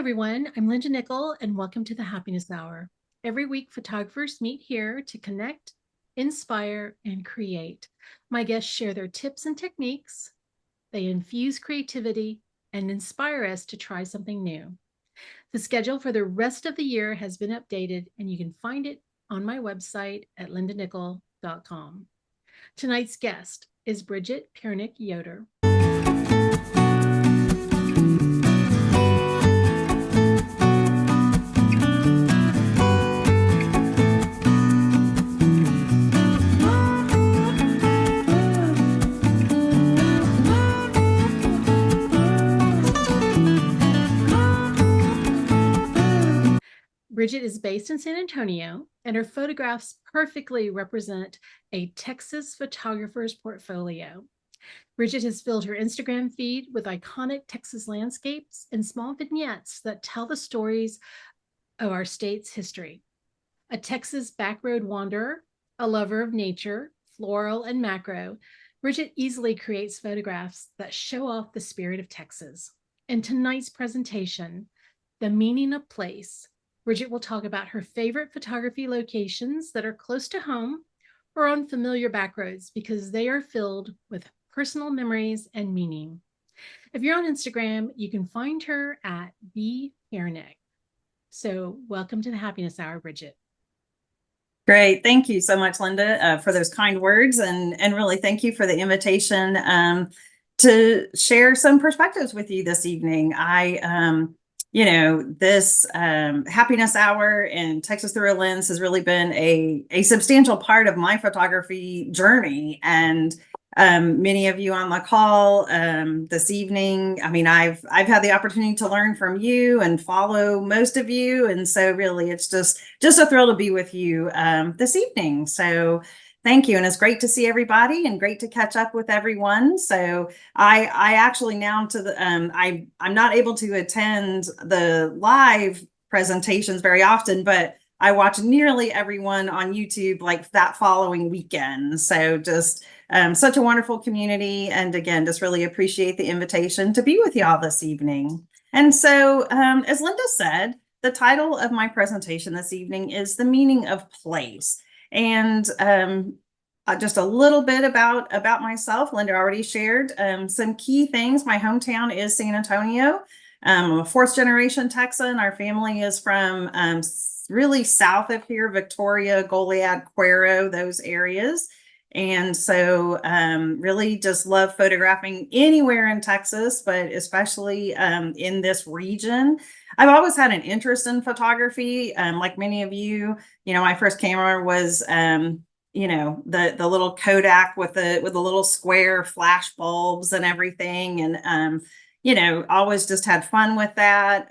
everyone. I'm Linda Nickell, and welcome to the Happiness Hour. Every week, photographers meet here to connect, inspire, and create. My guests share their tips and techniques. They infuse creativity and inspire us to try something new. The schedule for the rest of the year has been updated, and you can find it on my website at lindanickell.com. Tonight's guest is Bridgett Piernik-Yoder. Bridgett is based in San Antonio, and her photographs perfectly represent a Texas photographer's portfolio. Bridgett has filled her Instagram feed with iconic Texas landscapes and small vignettes that tell the stories of our state's history. A Texas backroad wanderer, a lover of nature, floral and macro, Bridgett easily creates photographs that show off the spirit of Texas. In tonight's presentation, The Meaning of Place, Bridgett will talk about her favorite photography locations that are close to home or on familiar backroads because they are filled with personal memories and meaning. If you're on Instagram, you can find her at @bpiernik. So welcome to the Happiness Hour, Bridgett. Great. Thank you so much, Linda, for those kind words. And really thank you for the invitation to share some perspectives with you this evening. This Happiness Hour and Texas Through a Lens has really been a substantial part of my photography journey. And many of you on the call this evening, I mean, I've had the opportunity to learn from you and follow most of you. And so really, it's just a thrill to be with you this evening. So thank you. And it's great to see everybody and great to catch up with everyone. So I actually now I'm not able to attend the live presentations very often, but I watch nearly everyone on YouTube like that following weekend. So just such a wonderful community. And again, just really appreciate the invitation to be with y'all this evening. And so as Linda said, the title of my presentation this evening is The Meaning of Place. And just a little bit about myself. Linda already shared some key things. My hometown is San Antonio. I'm a fourth generation Texan. Our family is from really south of here, Victoria, Goliad, Cuero, those areas. And so really just love photographing anywhere in Texas, but especially in this region. I've always had an interest in photography. Like many of you, my first camera was, the little Kodak with the little square flash bulbs and everything. And, always just had fun with that.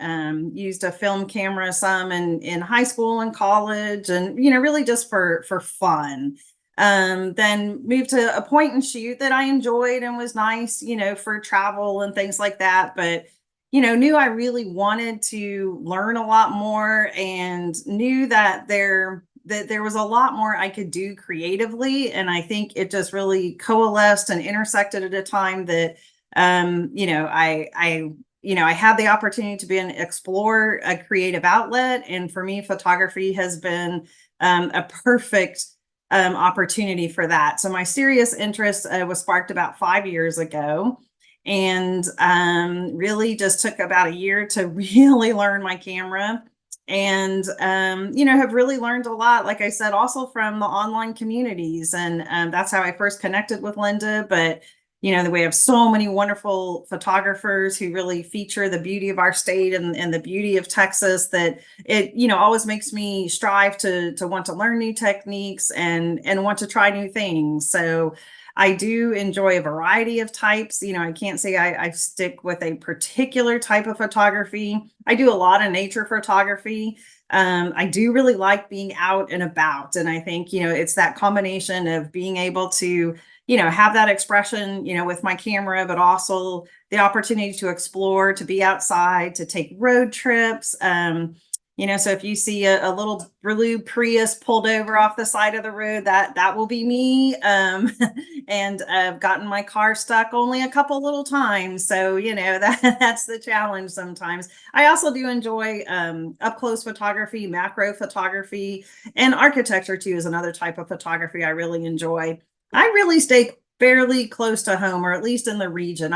Used a film camera some in high school and college and, really just for fun. Then moved to a point and shoot that I enjoyed and was nice, for travel and things like that. But, knew I really wanted to learn a lot more and knew that there was a lot more I could do creatively. And I think it just really coalesced and intersected at a time that, I had the opportunity to explore a creative outlet. And for me, photography has been a perfect opportunity for that. So my serious interest was sparked about 5 years ago, and really just took about a year to really learn my camera, and have really learned a lot, like I said, also from the online communities. And that's how I first connected with Linda. But we have so many wonderful photographers who really feature the beauty of our state and the beauty of Texas that it, always makes me strive to want to learn new techniques and want to try new things. So I do enjoy a variety of types. I can't say I stick with a particular type of photography. I do a lot of nature photography. I do really like being out and about. And I think, it's that combination of being able to have that expression, with my camera, but also the opportunity to explore, to be outside, to take road trips, So if you see a little blue Prius pulled over off the side of the road, that will be me. And I've gotten my car stuck only a couple little times. So, that's the challenge sometimes. I also do enjoy up close photography, macro photography, and architecture too is another type of photography I really enjoy. I really stay fairly close to home, or at least in the region.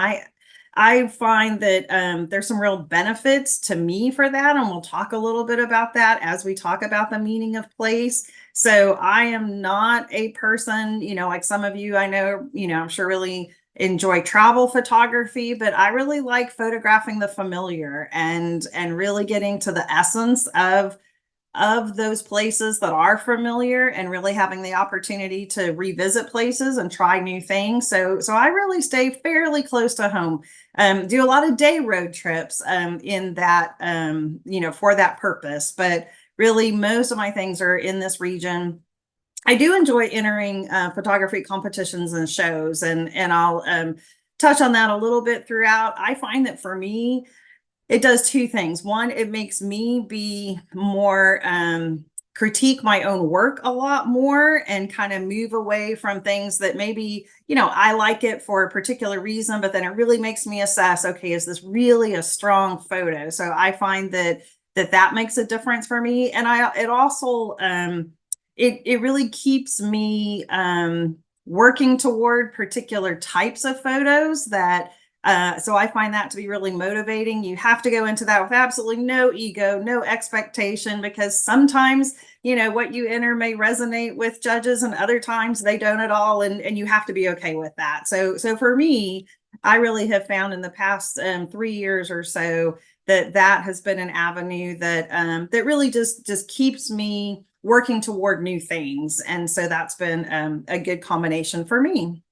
I find that there's some real benefits to me for that. And we'll talk a little bit about that as we talk about the meaning of place. So I am not a person, like some of you I know, I'm sure really enjoy travel photography, but I really like photographing the familiar and really getting to the essence of those places that are familiar and really having the opportunity to revisit places and try new things. So I really stay fairly close to home. Do a lot of day road trips in that, for that purpose. But really, most of my things are in this region. I do enjoy entering photography competitions and shows, and I'll touch on that a little bit throughout. I find that for me, it does two things. One, it makes me be more critique my own work a lot more and kind of move away from things that maybe, I like it for a particular reason, but then it really makes me assess, okay, is this really a strong photo? So I find that makes a difference for me. And it also, it really keeps me working toward particular types of photos that so I find that to be really motivating. You have to go into that with absolutely no ego, no expectation, because sometimes, what you enter may resonate with judges and other times they don't at all. And you have to be okay with that. So for me, I really have found in the past 3 years or so that has been an avenue that that really just keeps me working toward new things. And so that's been a good combination for me.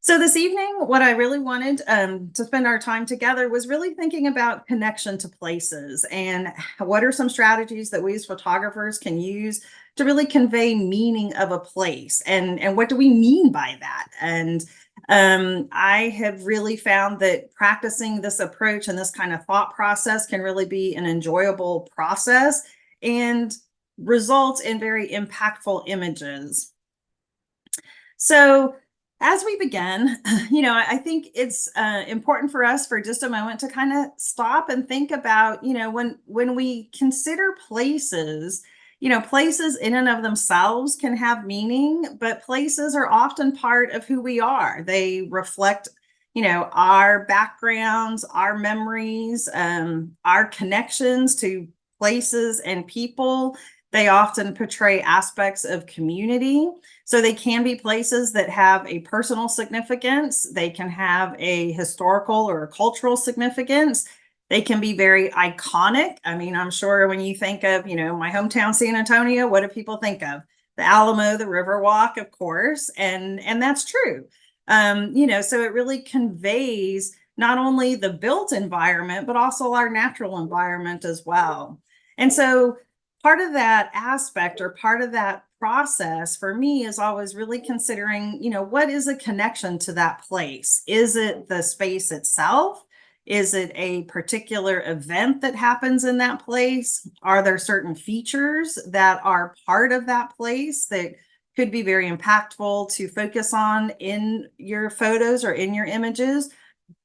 So this evening, what I really wanted to spend our time together was really thinking about connection to places and what are some strategies that we as photographers can use to really convey meaning of a place, and what do we mean by that? And I have really found that practicing this approach and this kind of thought process can really be an enjoyable process and results in very impactful images. So as we begin, I think it's important for us for just a moment to kind of stop and think about, when we consider places, places in and of themselves can have meaning, but places are often part of who we are. They reflect, our backgrounds, our memories, our connections to places and people. They often portray aspects of community. So they can be places that have a personal significance. They can have a historical or a cultural significance. They can be very iconic. I mean, I'm sure when you think of, my hometown, San Antonio, what do people think of? The Alamo, the Riverwalk, of course. And that's true. So it really conveys not only the built environment, but also our natural environment as well. And so part of that aspect or part of that process for me is always really considering, what is a connection to that place? Is it the space itself? Is it a particular event that happens in that place? Are there certain features that are part of that place that could be very impactful to focus on in your photos or in your images?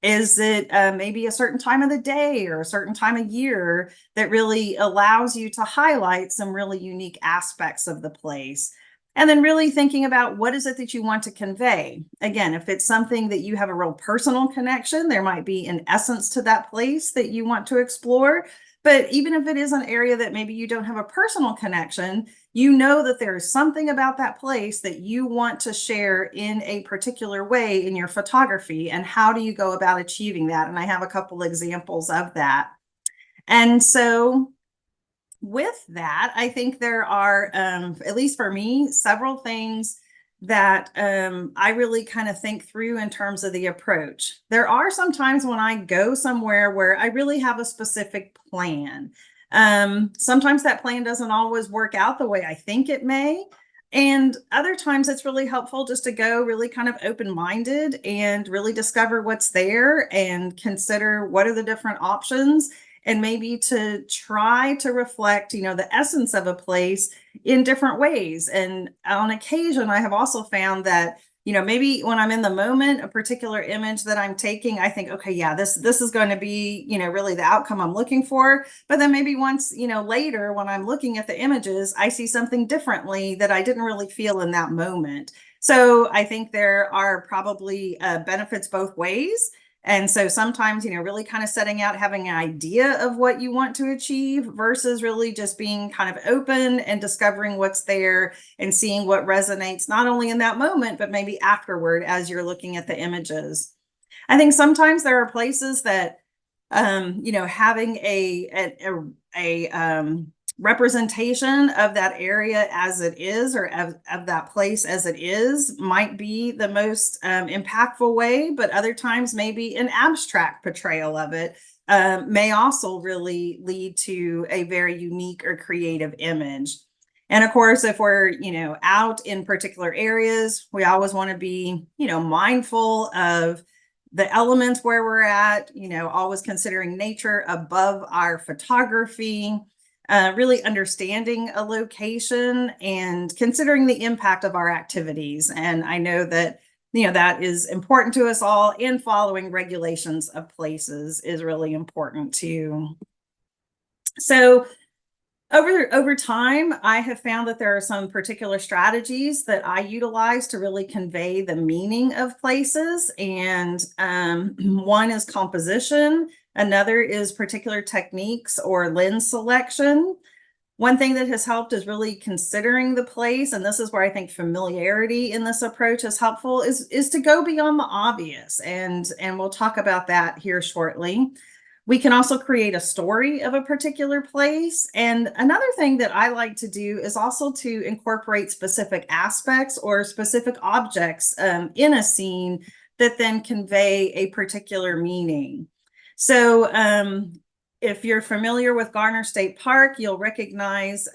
Is it maybe a certain time of the day or a certain time of year that really allows you to highlight some really unique aspects of the place? And then really thinking about what is it that you want to convey. Again, if it's something that you have a real personal connection, there might be an essence to that place that you want to explore. But even if it is an area that maybe you don't have a personal connection, you know that there is something about that place that you want to share in a particular way in your photography. And how do you go about achieving that? And I have a couple examples of that. And so with that, I think there are, at least for me, several things that I really kind of think through in terms of the approach. There are some times when I go somewhere where I really have a specific plan. Sometimes that plan doesn't always work out the way I think it may. And other times it's really helpful just to go really kind of open-minded and really discover what's there and consider what are the different options and maybe to try to reflect, the essence of a place in different ways. And on occasion, I have also found that, maybe when I'm in the moment, a particular image that I'm taking, I think, okay, yeah, this is going to be, really the outcome I'm looking for. But then maybe once, later when I'm looking at the images, I see something differently that I didn't really feel in that moment. So I think there are probably benefits both ways. And so sometimes, really kind of setting out, having an idea of what you want to achieve versus really just being kind of open and discovering what's there and seeing what resonates, not only in that moment, but maybe afterward as you're looking at the images. I think sometimes there are places that, having a representation of that area as it is, or of that place as it is, might be the most impactful way, but other times maybe an abstract portrayal of it may also really lead to a very unique or creative image. And of course, if we're, out in particular areas, we always want to be, mindful of the elements where we're at, always considering nature above our photography. Really understanding a location and considering the impact of our activities. And I know that, that is important to us all, and following regulations of places is really important too. So over time, I have found that there are some particular strategies that I utilize to really convey the meaning of places. And one is composition. Another is particular techniques or lens selection. One thing that has helped is really considering the place, and this is where I think familiarity in this approach is helpful, is to go beyond the obvious. And we'll talk about that here shortly. We can also create a story of a particular place. And another thing that I like to do is also to incorporate specific aspects or specific objects in a scene that then convey a particular meaning. So if you're familiar with Garner State Park, you'll recognize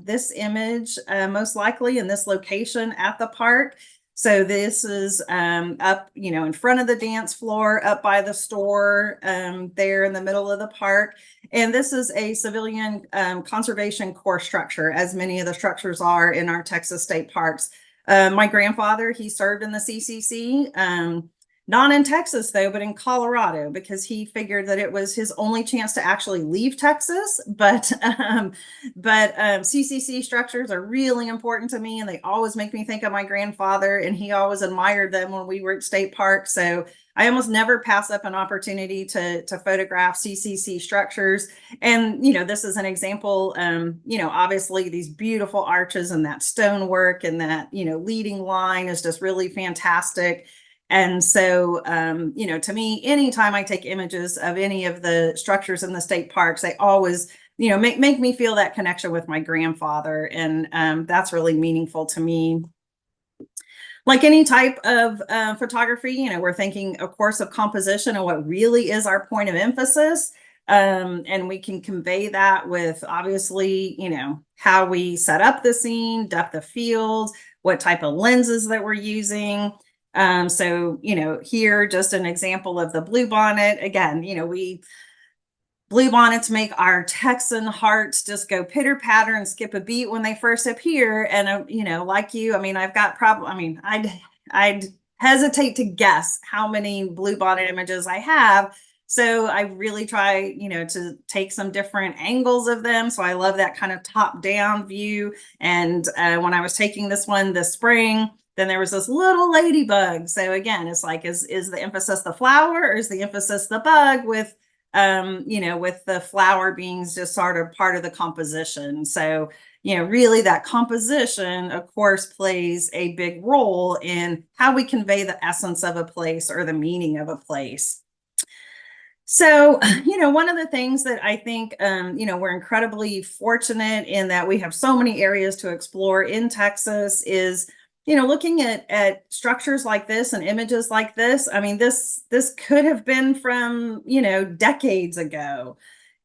this image most likely in this location at the park. So this is up, in front of the dance floor, up by the store, there in the middle of the park. And this is a civilian conservation corps structure, as many of the structures are in our Texas state parks. My grandfather, he served in the CCC. Not in Texas, though, but in Colorado, because he figured that it was his only chance to actually leave Texas. But CCC structures are really important to me, and they always make me think of my grandfather, and he always admired them when we were at state parks. So I almost never pass up an opportunity to photograph CCC structures. And, this is an example, obviously these beautiful arches and that stonework and that, leading line is just really fantastic. And so, to me, anytime I take images of any of the structures in the state parks, they always, make me feel that connection with my grandfather. And that's really meaningful to me. Like any type of photography, we're thinking, of course, of composition and what really is our point of emphasis. And we can convey that with, obviously, how we set up the scene, depth of field, what type of lenses that we're using. So, here, just an example of the bluebonnet. Again, bluebonnets make our Texan hearts just go pitter patter and skip a beat when they first appear. And, like you, I've got I'd hesitate to guess how many bluebonnet images I have. So I really try, to take some different angles of them. So I love that kind of top down view. And when I was taking this one this spring, then there was this little ladybug. So again, it's like, is the emphasis the flower, or is the emphasis the bug, with, with the flower being just sort of part of the composition. So, really that composition, of course, plays a big role in how we convey the essence of a place or the meaning of a place. So, one of the things that I think, we're incredibly fortunate in that we have so many areas to explore in Texas is, looking at structures like this and images like this. This could have been from, decades ago.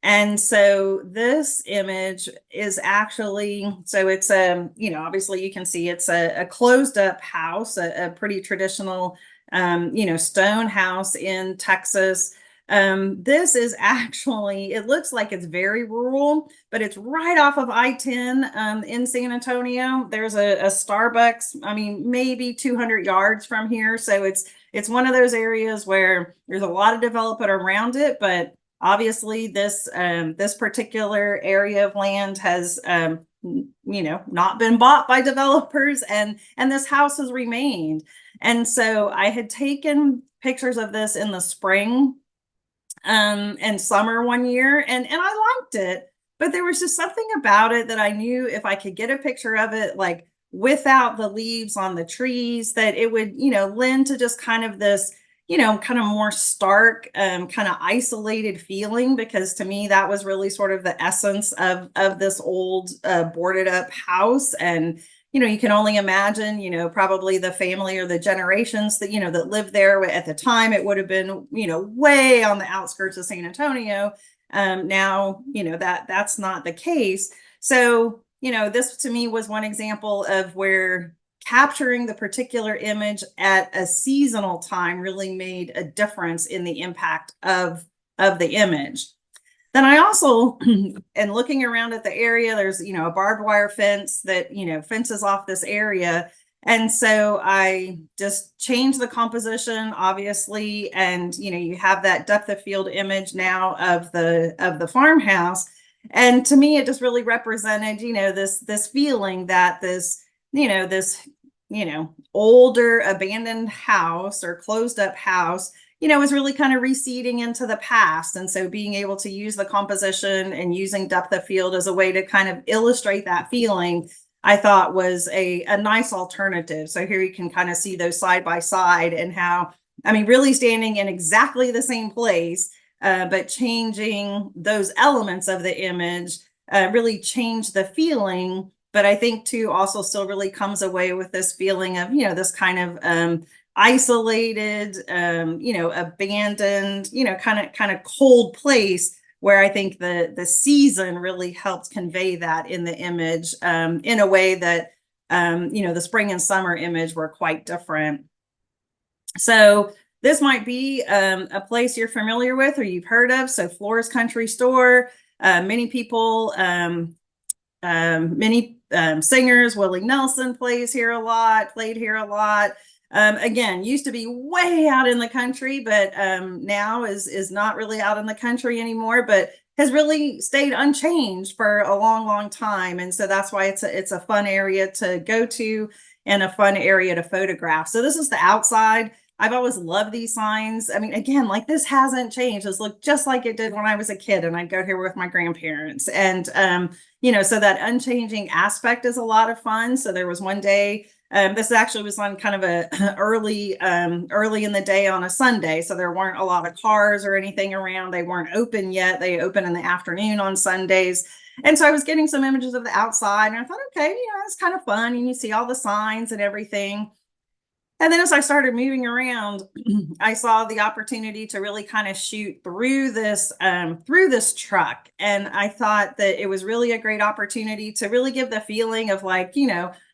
And so this image is actually, so it's obviously you can see it's a closed up house, a pretty traditional, stone house in Texas. This is actually, it looks like it's very rural, but it's right off of I-10 in San Antonio. There's a Starbucks, I mean, maybe 200 yards from here. So it's one of those areas where there's a lot of development around it, but obviously this particular area of land has not been bought by developers, and this house has remained. And so I had taken pictures of this in the spring and summer one year, and I liked it, but there was just something about it that I knew if I could get a picture of it like without the leaves on the trees, that it would lend to just kind of this kind of more stark kind of isolated feeling, because to me that was really sort of the essence of this old boarded up house. And you can only imagine, probably the family or the generations that, that lived there at the time. It would have been, way on the outskirts of San Antonio. Now, that's not the case. So, this to me was one example of where capturing the particular image at a seasonal time really made a difference in the impact of the image. Then I also, and looking around at the area, there's, a barbed wire fence that, fences off this area. And so I just changed the composition, obviously. And, you have that depth of field image now of the farmhouse. And to me, it just really represented, this feeling that this older abandoned house or closed up house is really kind of receding into the past. And so being able to use the composition and using depth of field as a way to kind of illustrate that feeling, I thought was a nice alternative. So here you can kind of see those side by side, and how, I mean, really standing in exactly the same place, but changing those elements of the image really changed the feeling. But I think too, also still really comes away with this feeling of, this kind of isolated, abandoned, kind of cold place, where I think the season really helps convey that in the image in a way that, the spring and summer image were quite different. So this might be a place you're familiar with or you've heard of. So Flora's Country Store, many people, many singers, Willie Nelson played here a lot. Again, used to be way out in the country, but now is not really out in the country anymore, but has really stayed unchanged for a long, long time. And so that's why it's a fun area to go to and a fun area to photograph. So this is the outside. I've always loved these signs. I mean, again, like, this hasn't changed. This looked just like it did when I was a kid and I'd go here with my grandparents. And, so that unchanging aspect is a lot of fun. So there was one day, this actually was on kind of a early in the day on a Sunday. So there weren't a lot of cars or anything around. They weren't open yet. They open in the afternoon on Sundays. And so I was getting some images of the outside, and I thought, okay, it's kind of fun. And you see all the signs and everything. And then as I started moving around, I saw the opportunity to really kind of shoot through this truck. And I thought that it was really a great opportunity to really give the feeling of, like,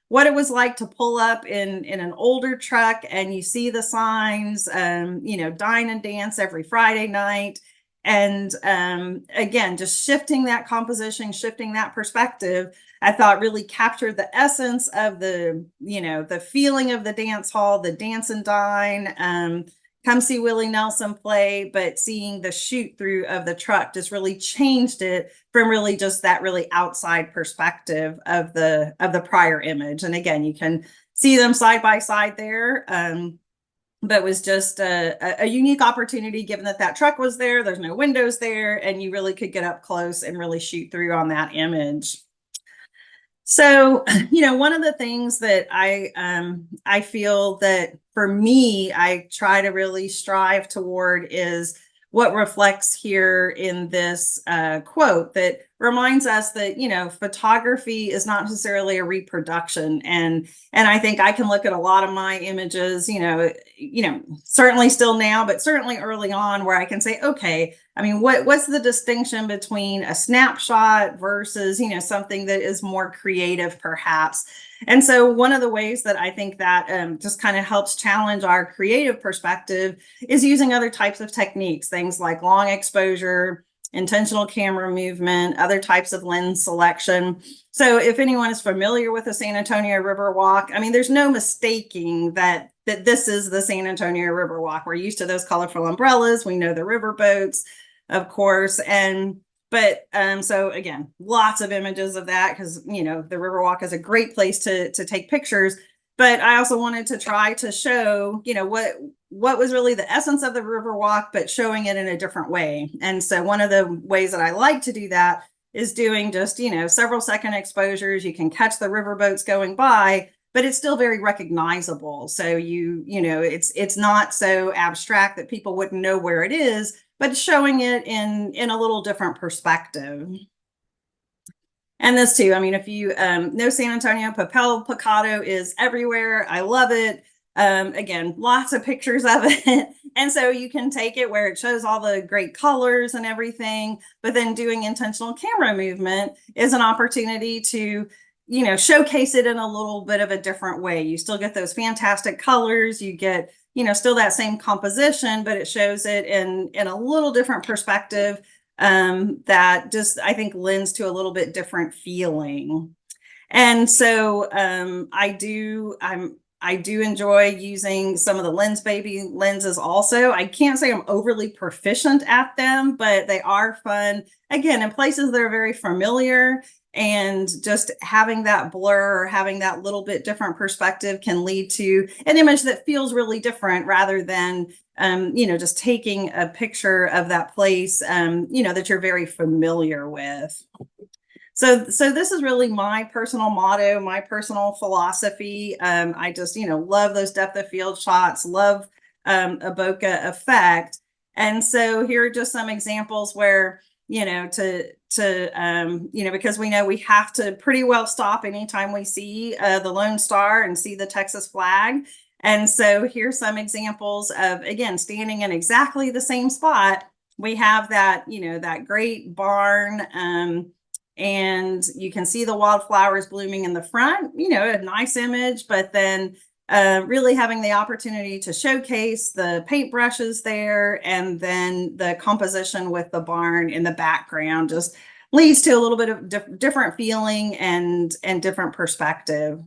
what it was like to pull up in an older truck and you see the signs, dine and dance every Friday night. And again, just shifting that composition, shifting that perspective, I thought really captured the essence of the feeling of the dance hall, the dance and dine, come see Willie Nelson play, but seeing the shoot through of the truck just really changed it from really just that really outside perspective of the prior image. And again, you can see them side by side there. But it was just a unique opportunity, given that truck was there, there's no windows there, and you really could get up close and really shoot through on that image. So, one of the things that I feel that for me, I try to really strive toward is what reflects here in this quote, that reminds us that, photography is not necessarily a reproduction. And I think I can look at a lot of my images, certainly still now, but certainly early on, where I can say, okay, I mean, what's the distinction between a snapshot versus, something that is more creative, perhaps? And so one of the ways that I think that just kind of helps challenge our creative perspective is using other types of techniques, things like long exposure, intentional camera movement, other types of lens selection. So if anyone is familiar with the San Antonio River Walk, I mean, there's no mistaking that this is the San Antonio River Walk. We're used to those colorful umbrellas. We know the river boats, of course. But so again, lots of images of that, because, the Riverwalk is a great place to take pictures. But I also wanted to try to show, what was really the essence of the Riverwalk, but showing it in a different way. And so one of the ways that I like to do that is doing just, several second exposures. You can catch the riverboats going by, but it's still very recognizable. So it's not so abstract that people wouldn't know where it is, but showing it in a little different perspective. And this too, I mean, if you know San Antonio, papel picado is everywhere. I love it. Again, lots of pictures of it. And so you can take it where it shows all the great colors and everything, but then doing intentional camera movement is an opportunity to, showcase it in a little bit of a different way. You still get those fantastic colors. You get, still that same composition, but it shows it in a little different perspective. That just, I think, lends to a little bit different feeling. And so I do enjoy using some of the Lens Baby lenses also. I can't say I'm overly proficient at them, but they are fun. Again, in places that are very familiar, and just having that blur, or having that little bit different perspective can lead to an image that feels really different, rather than just taking a picture of that place, that you're very familiar with. So this is really my personal motto, my personal philosophy. I just, love those depth of field shots, love a bokeh effect. And so here are just some examples where, because we know we have to pretty well stop anytime we see the Lone Star and see the Texas flag. And so here's some examples of, again, standing in exactly the same spot. We have that, that great barn, and you can see the wildflowers blooming in the front, a nice image, but then really having the opportunity to showcase the paintbrushes there, and then the composition with the barn in the background just leads to a little bit of different feeling and different perspective.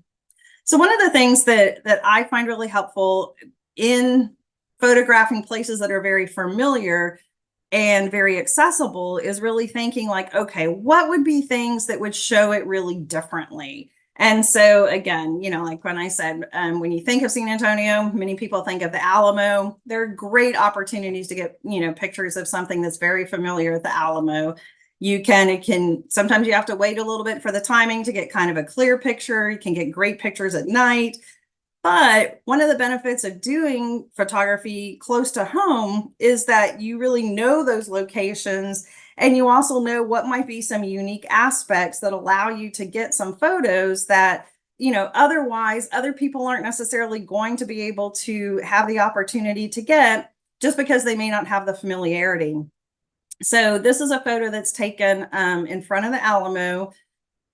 So one of the things that I find really helpful in photographing places that are very familiar and very accessible is really thinking like, okay, what would be things that would show it really differently? And so again, like when I said, when you think of San Antonio, many people think of the Alamo. There are great opportunities to get, pictures of something that's very familiar at the Alamo. Sometimes you have to wait a little bit for the timing to get kind of a clear picture. You can get great pictures at night. But one of the benefits of doing photography close to home is that you really know those locations, and you also know what might be some unique aspects that allow you to get some photos that, otherwise other people aren't necessarily going to be able to have the opportunity to get, just because they may not have the familiarity. So this is a photo that's taken in front of the Alamo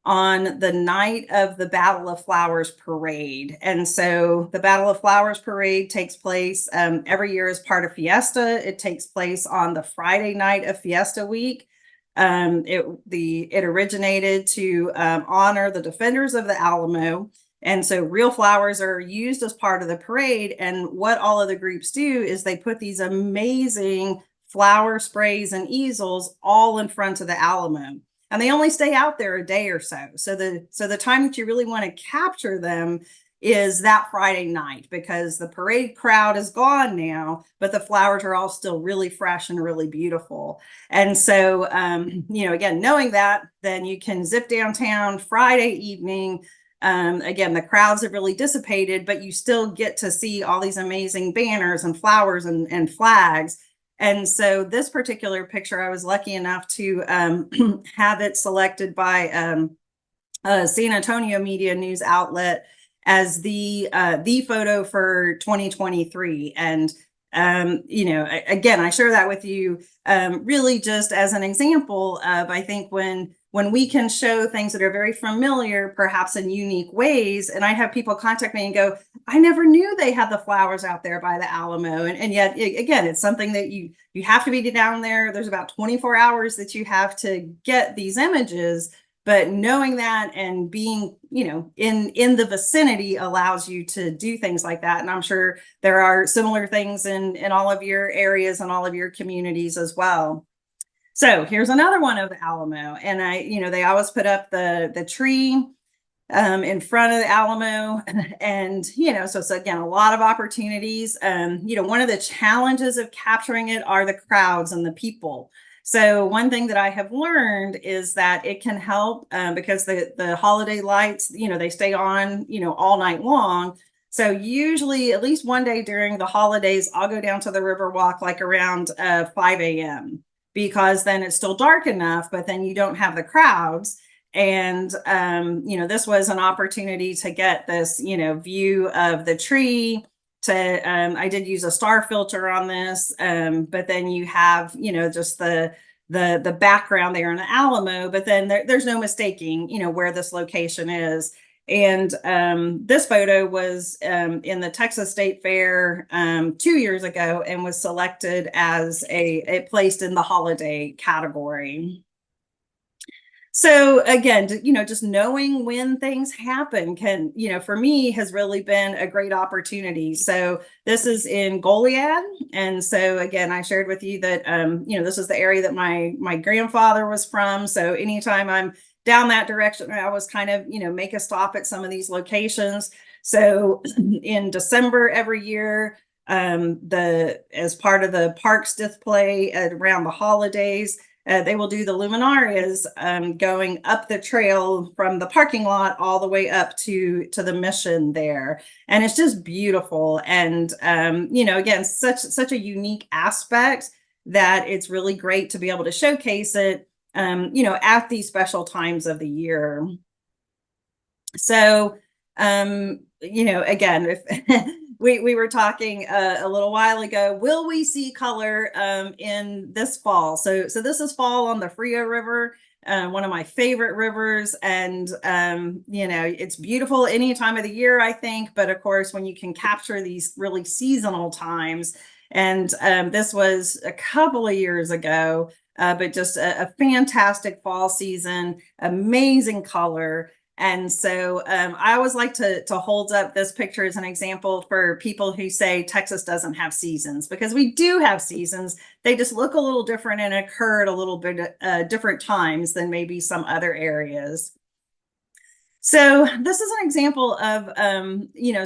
on the night of the Battle of Flowers parade. And so the Battle of Flowers parade takes place every year as part of Fiesta. It takes place on the Friday night of Fiesta week. It originated to honor the defenders of the Alamo. And so real flowers are used as part of the parade. And what all of the groups do is they put these amazing flower sprays and easels all in front of the Alamo. And they only stay out there a day or so. So the time that you really want to capture them is that Friday night, because the parade crowd is gone now, but the flowers are all still really fresh and really beautiful. And so, again, knowing that, then you can zip downtown Friday evening. Again, the crowds have really dissipated, but you still get to see all these amazing banners and flowers and flags. And so this particular picture, I was lucky enough to have it selected by a San Antonio media news outlet as the photo for 2023. And again, I share that with you really just as an example of, I think when we can show things that are very familiar, perhaps in unique ways. And I have people contact me and go, I never knew they had the flowers out there by the Alamo. And yet, again, it's something that you have to be down there. There's about 24 hours that you have to get these images. But knowing that and being, in the vicinity allows you to do things like that. And I'm sure there are similar things in all of your areas and all of your communities as well. So here's another one of the Alamo. And they always put up the tree in front of the Alamo. And, so it's, again, a lot of opportunities. One of the challenges of capturing it are the crowds and the people. So one thing that I have learned is that it can help because the holiday lights, they stay on, all night long. So usually at least one day during the holidays, I'll go down to the Riverwalk like around 5 a.m. because then it's still dark enough, but then you don't have the crowds. And, this was an opportunity to get this, view of the tree. I did use a star filter on this, but then you have, just the background there in the Alamo, but then there's no mistaking, where this location is. And this photo was in the Texas State Fair 2 years ago and was selected as a placed in the holiday category. So again, just knowing when things happen can, for me has really been a great opportunity. So this is in Goliad. And so again, I shared with you that, this is the area that my grandfather was from. So anytime I'm down that direction, I always kind of, make a stop at some of these locations. So in December every year, as part of the parks display around the holidays, they will do the luminarias going up the trail from the parking lot all the way up to the mission there. And it's just beautiful. And, again, such a unique aspect that it's really great to be able to showcase it, at these special times of the year. So, again, if we were talking a little while ago, will we see color in this fall? So this is fall on the Frio River, one of my favorite rivers. And, it's beautiful any time of the year, I think. But of course, when you can capture these really seasonal times, and this was a couple of years ago, but just a fantastic fall season, amazing color. And so I always like to hold up this picture as an example for people who say Texas doesn't have seasons, because we do have seasons. They just look a little different and occur at a little bit different times than maybe some other areas. So this is an example of,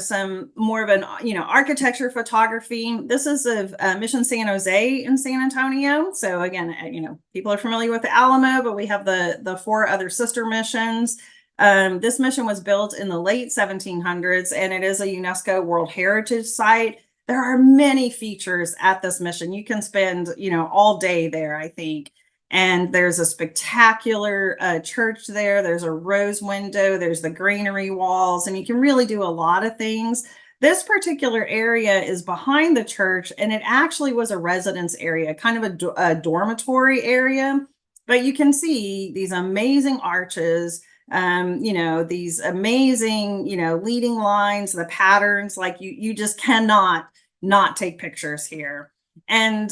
some more of an, architecture photography. This is of Mission San Jose in San Antonio. So again, people are familiar with the Alamo, but we have the 4 other sister missions. This mission was built in the late 1700s, and it is a UNESCO World Heritage Site. There are many features at this mission. You can spend, all day there, I think. And there's a spectacular church there. There's a rose window. There's the granary walls, and you can really do a lot of things. This particular area is behind the church, and it actually was a residence area, kind of a dormitory area. But you can see these amazing arches, these amazing, leading lines, the patterns, like you just cannot not take pictures here. And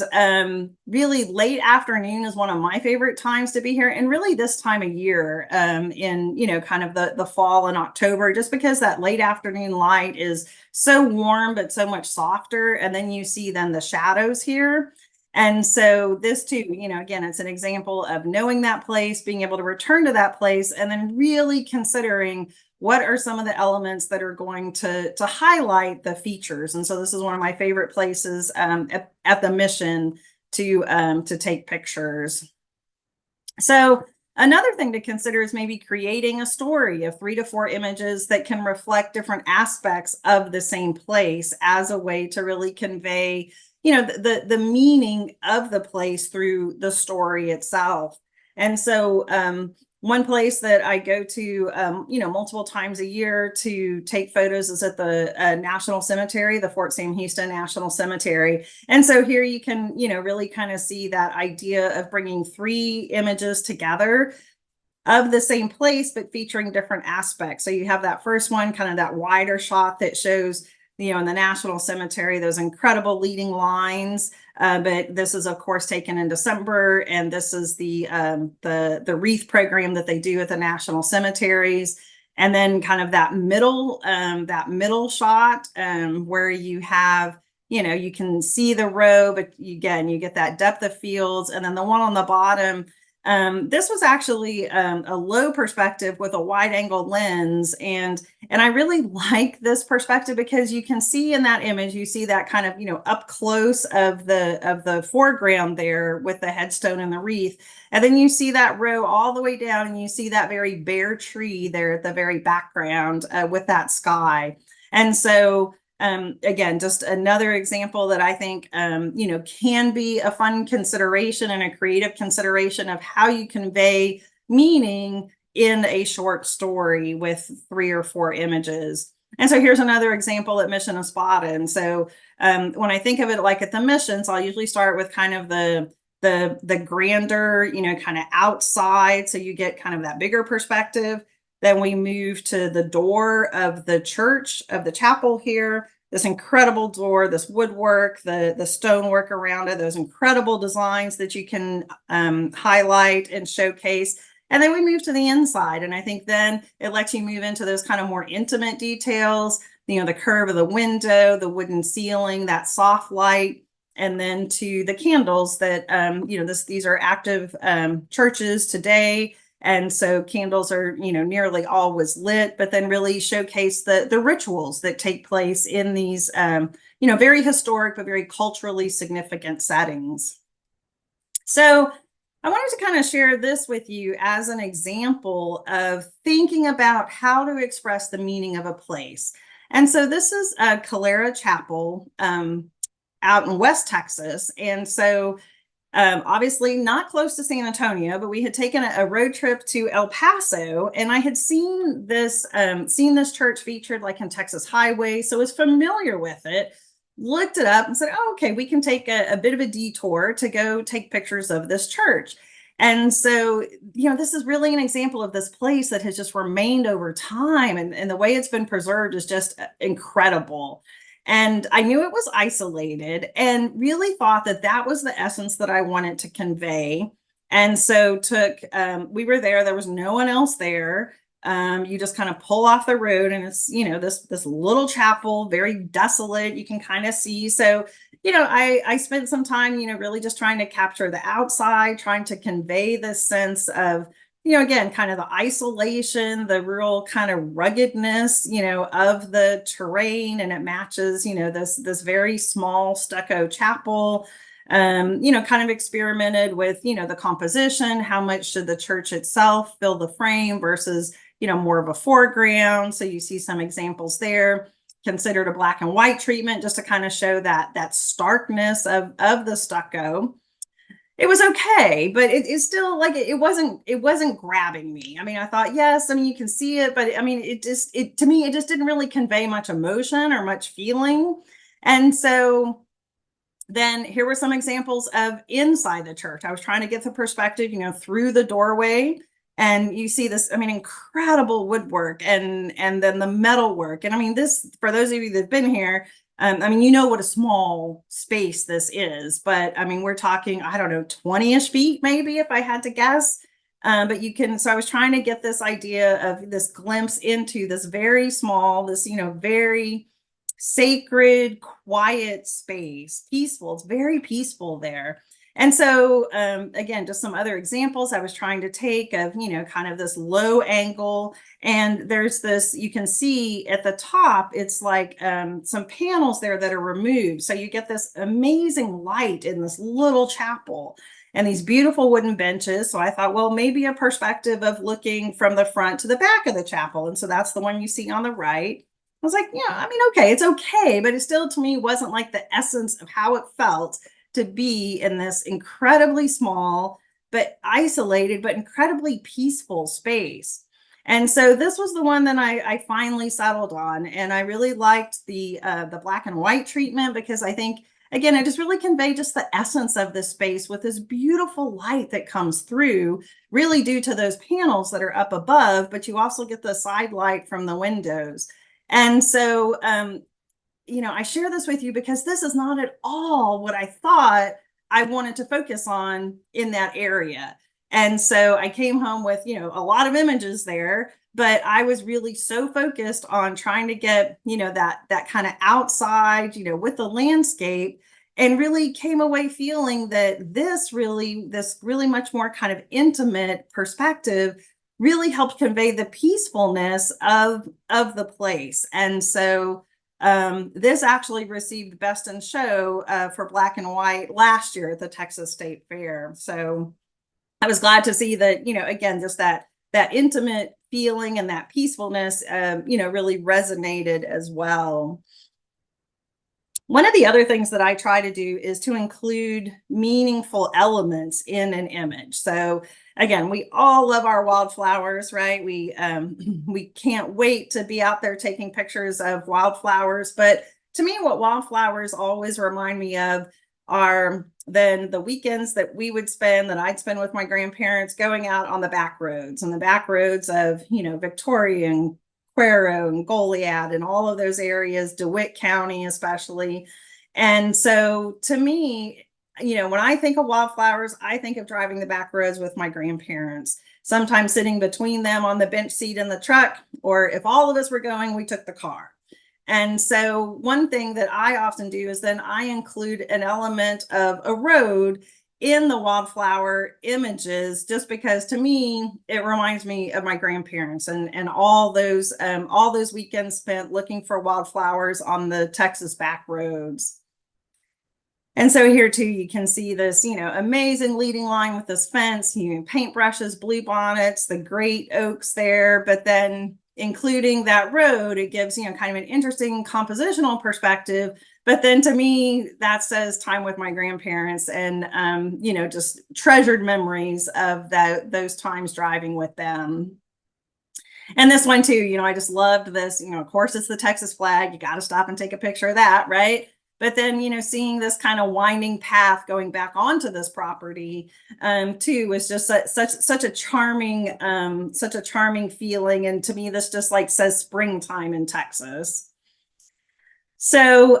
really late afternoon is one of my favorite times to be here, and really this time of year in kind of the fall in October, just because that late afternoon light is so warm but so much softer, and then you see the shadows here. And so this too, again, it's an example of knowing that place, being able to return to that place, and then really considering what are some of the elements that are going to highlight the features. And so this is one of my favorite places at the mission to take pictures. So another thing to consider is maybe creating a story of 3 to 4 images that can reflect different aspects of the same place as a way to really convey the meaning of the place through the story itself. And so one place that I go to, multiple times a year to take photos is at the National Cemetery, the Fort Sam Houston National Cemetery. And so here you can, really kind of see that idea of bringing three images together of the same place, but featuring different aspects. So you have that first one, kind of that wider shot that shows, in the National Cemetery, those incredible leading lines. But this is, of course, taken in December, and this is the wreath program that they do at the national cemeteries. And then kind of that middle shot where you have, you can see the row, but again, you get that depth of fields. And then the one on the bottom, this was actually a low perspective with a wide angle lens. And I really like this perspective because you can see in that image, you see that kind of, up close of the foreground there with the headstone and the wreath. And then you see that row all the way down, and you see that very bare tree there at the very background with that sky. And so again, just another example that I think, can be a fun consideration and a creative consideration of how you convey meaning in a short story with 3 or 4 images. And so here's another example at Mission Espada. And so when I think of it like at the missions, I'll usually start with kind of the grander, kind of outside. So you get kind of that bigger perspective. Then we move to the door of the church, of the chapel here, this incredible door, this woodwork, the stonework around it, those incredible designs that you can highlight and showcase. And then we move to the inside. And I think then it lets you move into those kind of more intimate details, the curve of the window, the wooden ceiling, that soft light, and then to the candles that, these are active churches today. And so candles are, nearly always lit, but then really showcase the rituals that take place in these, very historic, but very culturally significant settings. So I wanted to kind of share this with you as an example of thinking about how to express the meaning of a place. And so this is Calera Chapel out in West Texas. And so obviously not close to San Antonio, but we had taken a road trip to El Paso, and I had seen this church featured like in Texas Highway, so I was familiar with it, looked it up and said, oh, okay, we can take a bit of a detour to go take pictures of this church. And so, this is really an example of this place that has just remained over time, and the way it's been preserved is just incredible. And I knew it was isolated and really thought that was the essence that I wanted to convey. And so we were there was no one else there. You just kind of pull off the road, and it's, this little chapel, very desolate, you can kind of see. So, I spent some time, really just trying to capture the outside, trying to convey this sense of, again, kind of the isolation, the real kind of ruggedness, of the terrain, and it matches, this very small stucco chapel. Kind of experimented with, the composition, how much should the church itself fill the frame versus, more of a foreground. So you see some examples there. Considered a black and white treatment just to kind of show that starkness of the stucco. It was okay, but it's still like it wasn't grabbing me. I mean, I thought, yes, I mean, you can see it, but I mean, to me, it just didn't really convey much emotion or much feeling. And so then here were some examples of inside the church. I was trying to get the perspective, through the doorway, and you see this, I mean, incredible woodwork and then the metal work. And I mean, this, for those of you that've been here, I mean, what a small space this is, but I mean, we're talking, I don't know, 20-ish feet, maybe, if I had to guess. But so I was trying to get this idea of this glimpse into this very small, this, very sacred, quiet space, peaceful. It's very peaceful there. And so, again, just some other examples I was trying to take of, kind of this low angle. And there's this, you can see at the top, it's like some panels there that are removed. So you get this amazing light in this little chapel and these beautiful wooden benches. So I thought, well, maybe a perspective of looking from the front to the back of the chapel. And so that's the one you see on the right. was like, yeah, I mean, okay, it's okay, but it still to me wasn't like the essence of how it felt to be in this incredibly small, but isolated, but incredibly peaceful space. And so this was the one that I finally settled on, and I really liked the black and white treatment because I think again it just really conveyed just the essence of this space with this beautiful light that comes through, really due to those panels that are up above, but you also get the side light from the windows. And so I share this with you because this is not at all what I thought I wanted to focus on in that area. And so I came home with, a lot of images there, but I was really so focused on trying to get, that kind of outside, with the landscape, and really came away feeling that this really much more kind of intimate perspective really helped convey the peacefulness of the place. And so this actually received Best in Show for Black and White last year at the Texas State Fair. So I was glad to see that, again, just that intimate feeling and that peacefulness, really resonated as well. One of the other things that I try to do is to include meaningful elements in an image. So again, we all love our wildflowers, right? We can't wait to be out there taking pictures of wildflowers. But to me, what wildflowers always remind me of are then the weekends that I'd spend with my grandparents going out on the back roads, and the back roads of, Victoria and Cuero and Goliad and all of those areas, DeWitt County especially. And so to me, when I think of wildflowers, I think of driving the back roads with my grandparents, sometimes sitting between them on the bench seat in the truck, or if all of us were going, we took the car. And so one thing that I often do is then I include an element of a road in the wildflower images, just because to me it reminds me of my grandparents and all those weekends spent looking for wildflowers on the Texas back roads. And so here too, you can see this, amazing leading line with this fence, paintbrushes, blue bonnets, the great oaks there, but then including that road, it gives, kind of an interesting compositional perspective. But then to me, that says time with my grandparents and, just treasured memories of those times driving with them. And this one too, I just loved this, of course, it's the Texas flag. You got to stop and take a picture of that, right? But then, seeing this kind of winding path going back onto this property, too, was just such a charming feeling. And to me, this just like says springtime in Texas. So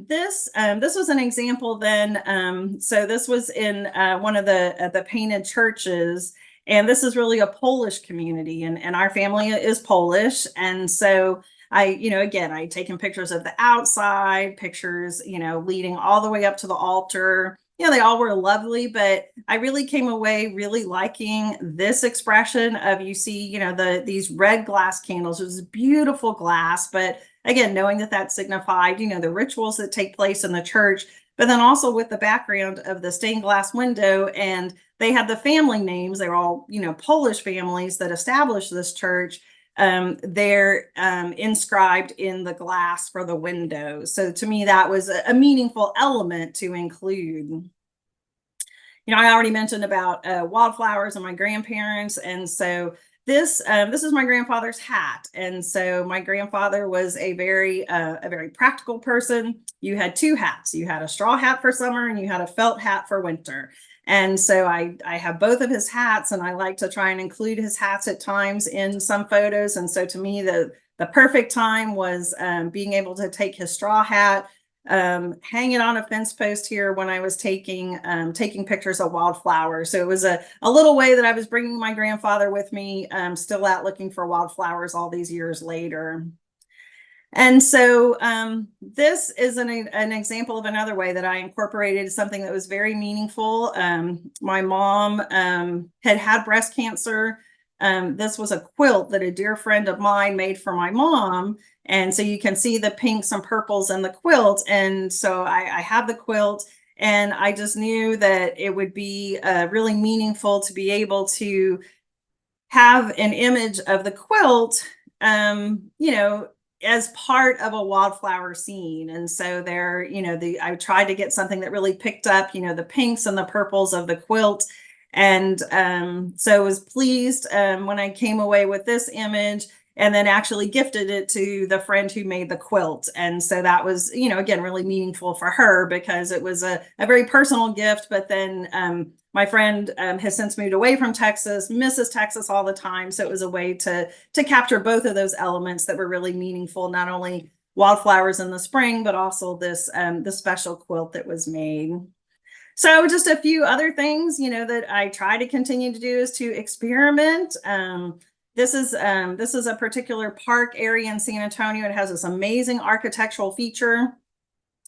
this was an example then. So this was in one of the painted churches. And this is really a Polish community, and our family is Polish. And so again, I taken pictures of the outside, pictures, leading all the way up to the altar. They all were lovely, but I really came away really liking this expression of, these red glass candles. It was beautiful glass, but again, knowing that signified, the rituals that take place in the church, but then also with the background of the stained glass window. And they had the family names. They were all, Polish families that established this church. They're inscribed in the glass for the windows. So to me, that was a meaningful element to include. I already mentioned about wildflowers and my grandparents. And so this is my grandfather's hat. And so my grandfather was a very practical person. You had two hats. You had a straw hat for summer and you had a felt hat for winter. And so I have both of his hats, and I like to try and include his hats at times in some photos. And so to me, the perfect time was being able to take his straw hat, hang it on a fence post here when I was taking pictures of wildflowers. So it was a little way that I was bringing my grandfather with me, still out looking for wildflowers all these years later. And so this is an example of another way that I incorporated something that was very meaningful. My mom had breast cancer. This was a quilt that a dear friend of mine made for my mom. And so you can see the pinks and purples in the quilt. And so I have the quilt, and I just knew that it would be really meaningful to be able to have an image of the quilt, as part of a wildflower scene. And so there, I tried to get something that really picked up, the pinks and the purples of the quilt. And so I was pleased when I came away with this image, and then actually gifted it to the friend who made the quilt. And so that was, again, really meaningful for her, because it was a very personal gift. But then my friend has since moved away from Texas, misses Texas all the time. So it was a way to capture both of those elements that were really meaningful, not only wildflowers in the spring, but also this the special quilt that was made. So just a few other things, that I try to continue to do is to experiment. This is a particular park area in San Antonio. It has this amazing architectural feature.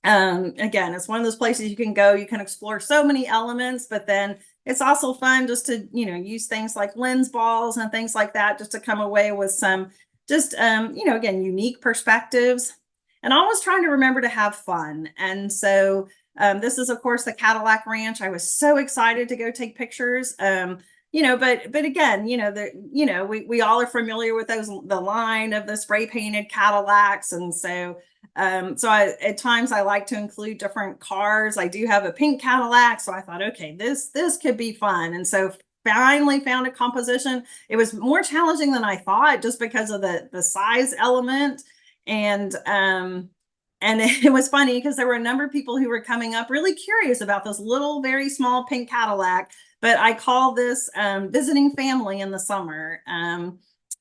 Again, it's one of those places you can go, you can explore so many elements, but then it's also fun just to, use things like lens balls and things like that, just to come away with some just, again, unique perspectives, and always trying to remember to have fun. And so this is, of course, the Cadillac Ranch. I was so excited to go take pictures. But again, we all are familiar with the line of the spray painted Cadillacs. And so at times I like to include different cars. I do have a pink Cadillac, so I thought, okay, this could be fun. And so finally found a composition. It was more challenging than I thought, just because of the size element. And it was funny because there were a number of people who were coming up really curious about this little, very small pink Cadillac. But I call this visiting family in the summer,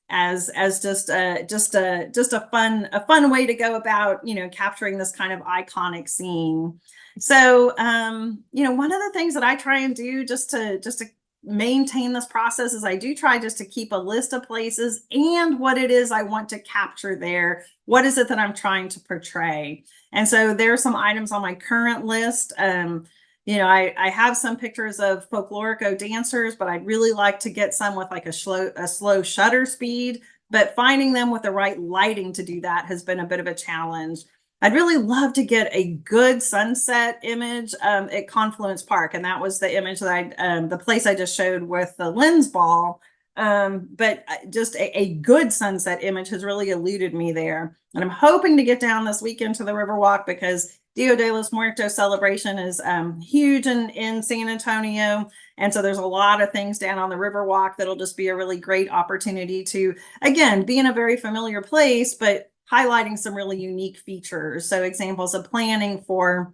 as just a fun way to go about, capturing this kind of iconic scene. So one of the things that I try and do just to maintain this process is I do try just to keep a list of places and what it is I want to capture there. What is it that I'm trying to portray? And so there are some items on my current list. I have some pictures of folklorico dancers, but I'd really like to get some with like a slow shutter speed. But finding them with the right lighting to do that has been a bit of a challenge. I'd really love to get a good sunset image at Confluence Park. And that was the image that the place I just showed with the lens ball. But just a good sunset image has really eluded me there. And I'm hoping to get down this weekend to the Riverwalk, because Dia de los Muertos celebration is huge in San Antonio. And so there's a lot of things down on the Riverwalk that'll just be a really great opportunity to, again, be in a very familiar place, but highlighting some really unique features. So examples of planning for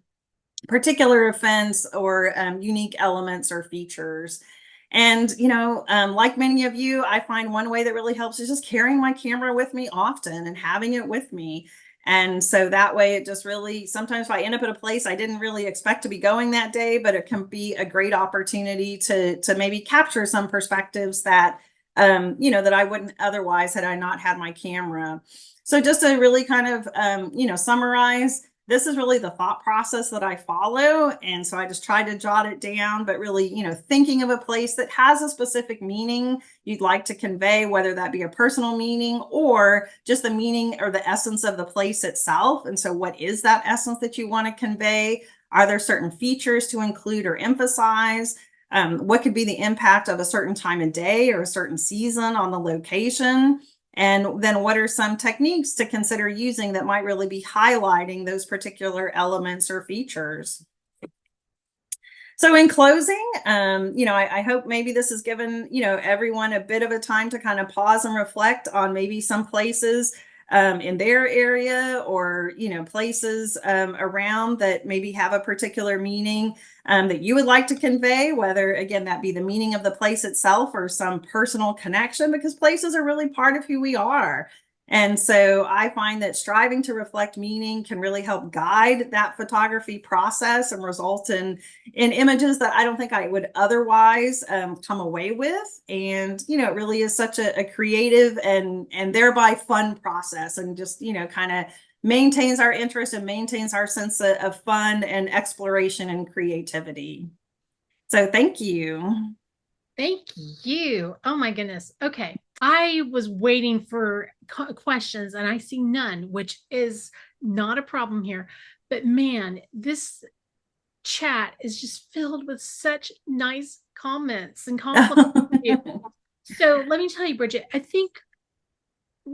particular events or unique elements or features. And, like many of you, I find one way that really helps is just carrying my camera with me often and having it with me. And so that way it just really, sometimes if I end up at a place I didn't really expect to be going that day, but it can be a great opportunity to maybe capture some perspectives that, that I wouldn't otherwise had I not had my camera. So just to really kind of, summarize, this is really the thought process that I follow. And so I just try to jot it down, but really, thinking of a place that has a specific meaning you'd like to convey, whether that be a personal meaning or just the meaning or the essence of the place itself. And so what is that essence that you want to convey? Are there certain features to include or emphasize? What could be the impact of a certain time of day or a certain season on the location? And then what are some techniques to consider using that might really be highlighting those particular elements or features? So in closing, I hope maybe this has given, everyone a bit of a time to kind of pause and reflect on maybe some places in their area, or, places around that maybe have a particular meaning that you would like to convey, whether, again, that be the meaning of the place itself or some personal connection, because places are really part of who we are. And so I find that striving to reflect meaning can really help guide that photography process and result in images that I don't think I would otherwise come away with. And, it really is such a creative and thereby fun process, and just, kind of maintains our interest and maintains our sense of fun and exploration and creativity. So thank you. Thank you. Oh my goodness. Okay. I was waiting for questions and I see none, which is not a problem here. But man, this chat is just filled with such nice comments and compliments. So let me tell you, Bridgett, I think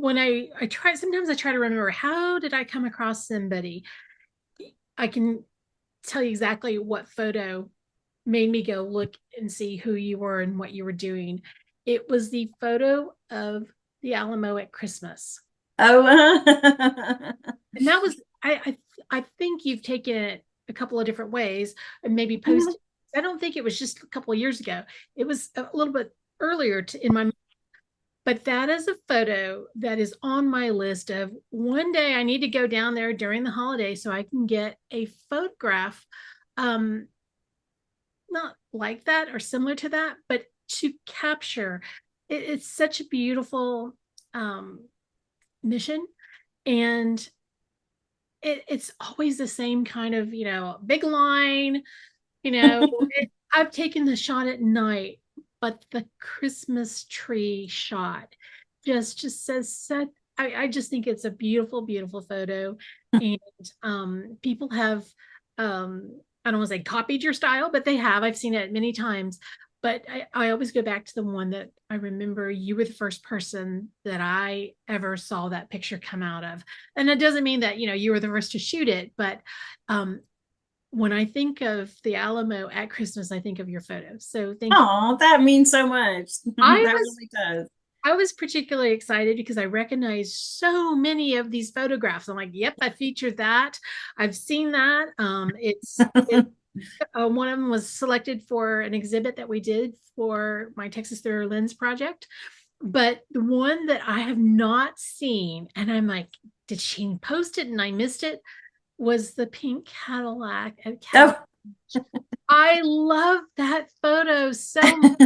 when I try, sometimes I try to remember, how did I come across somebody? I can tell you exactly what photo made me go look and see who you were and what you were doing. It was the photo of the Alamo at Christmas. Oh, And that was, I think you've taken it a couple of different ways and maybe posted. I don't think it was just a couple of years ago. It was a little bit earlier in my, but that is a photo that is on my list of one day I need to go down there during the holiday so I can get a photograph, um, not like that or similar to that, but to capture. It's such a beautiful mission. And it's always the same kind of, big line, I've taken the shot at night, but the Christmas tree shot just says such, I just think it's a beautiful, beautiful photo. And people have, I don't want to say copied your style, but they have. I've seen it many times. But I always go back to the one that I remember you were the first person that I ever saw that picture come out of. And it doesn't mean that, you were the first to shoot it, but um, when I think of the Alamo at Christmas, I think of your photos. So thank you. oh, that means so much. I That was really does. I was particularly excited because I recognize so many of these photographs. I'm like, yep, I featured that. I've seen that. One of them was selected for an exhibit that we did for my Texas Through Her Lens project. But the one that I have not seen, and I'm like, did she post it and I missed it, was the pink Cadillac at Cadillac. Oh. I love that photo so much.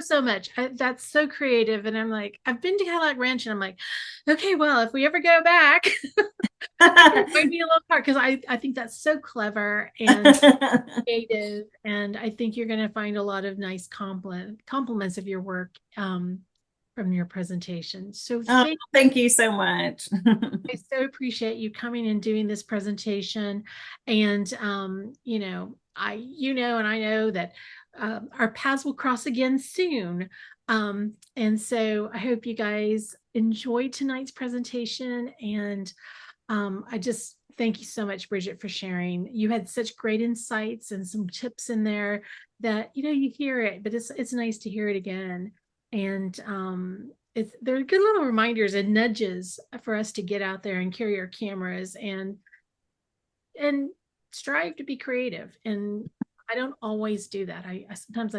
So much. That's so creative. And I'm like, I've been to Cadillac Ranch and I'm like, okay, well, if we ever go back, it might be a little hard because I think that's so clever and creative. And I think you're going to find a lot of nice compliments of your work from your presentation. So Oh, thank you so much. I so appreciate you coming and doing this presentation. And, and I know that our paths will cross again soon. And so I hope you guys enjoyed tonight's presentation. And I just thank you so much, Bridgett, for sharing. You had such great insights and some tips in there that, you hear it, but it's nice to hear it again. And they're good little reminders and nudges for us to get out there and carry our cameras and strive to be creative. And I don't always do that. I sometimes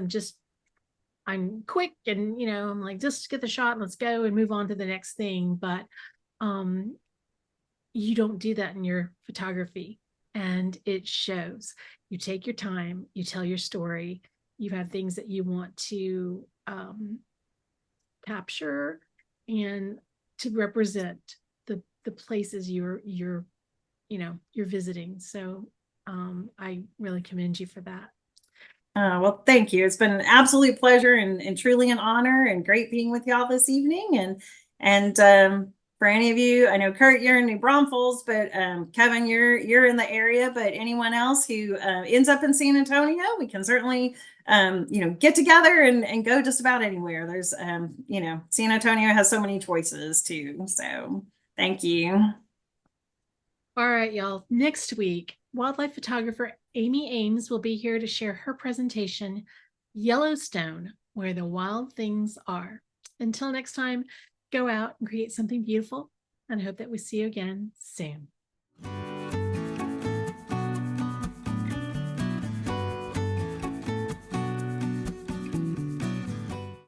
I'm quick and I'm like, just get the shot and let's go and move on to the next thing. But you don't do that in your photography, and it shows. You take your time, you tell your story, you have things that you want to capture and to represent the places you're visiting. So I really commend you for that. Well, thank you. It's been an absolute pleasure and truly an honor and great being with y'all this evening. And for any of you, I know Kurt, you're in New Braunfels, but Kevin, you're in the area. But anyone else who ends up in San Antonio, we can certainly get together and go just about anywhere. There's San Antonio has so many choices too. So thank you. All right, y'all. Next week, wildlife photographer Amy Ames will be here to share her presentation, Yellowstone, Where the Wild Things Are. Until next time, go out and create something beautiful, and I hope that we see you again soon.